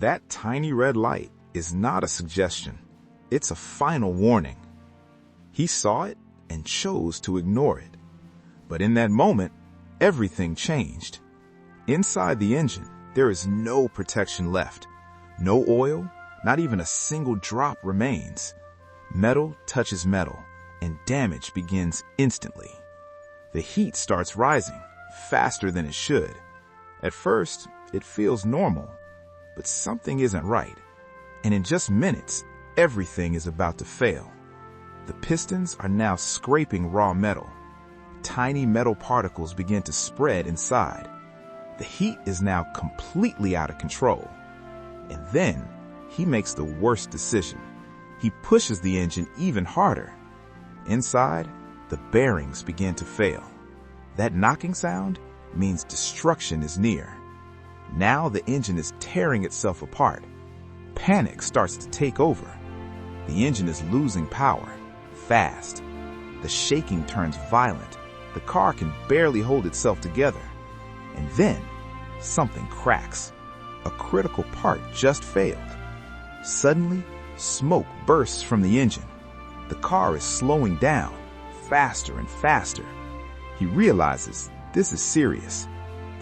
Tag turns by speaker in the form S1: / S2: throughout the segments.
S1: That tiny red light is not a suggestion. It's a final warning. He saw it and chose to ignore it. But in that moment, everything changed. Inside the engine, there is no protection left. No oil, not even a single drop remains. Metal touches metal, and damage begins instantly. The heat starts rising, faster than it should. At first, it feels normal, but something isn't right. And in just minutes, everything is about to fail. The pistons are now scraping raw metal. Tiny metal particles begin to spread inside. The heat is now completely out of control. And then he makes the worst decision. He pushes the engine even harder. Inside, the bearings begin to fail. That knocking sound means destruction is near. Now the engine is tearing itself apart. Panic starts to take over. The engine is losing power, fast. The shaking turns violent. The car can barely hold itself together. And then, something cracks. A critical part just failed. Suddenly, smoke bursts from the engine. The car is slowing down, faster and faster. He realizes this is serious.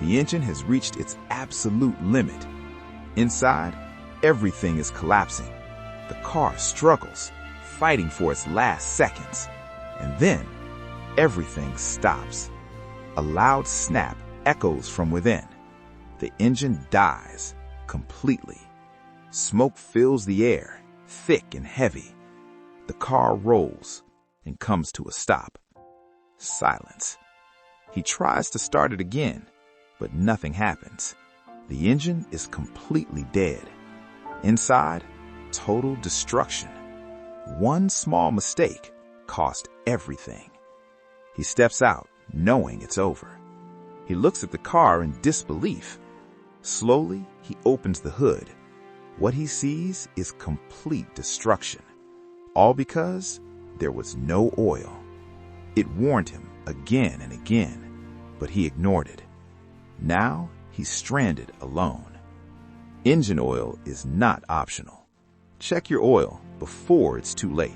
S1: The engine has reached its absolute limit. Inside, everything is collapsing. The car struggles, fighting for its last seconds. And then, everything stops. A loud snap echoes from within. The engine dies completely. Smoke fills the air, thick and heavy. The car rolls and comes to a stop. Silence. He tries to start it again, but nothing happens. The engine is completely dead. Inside, total destruction. One small mistake cost everything. He steps out, knowing it's over. He looks at the car in disbelief. Slowly, he opens the hood. What he sees is complete destruction. All because there was no oil. It warned him again and again, but he ignored it. Now he's stranded alone. Engine oil is not optional. Check your oil before it's too late.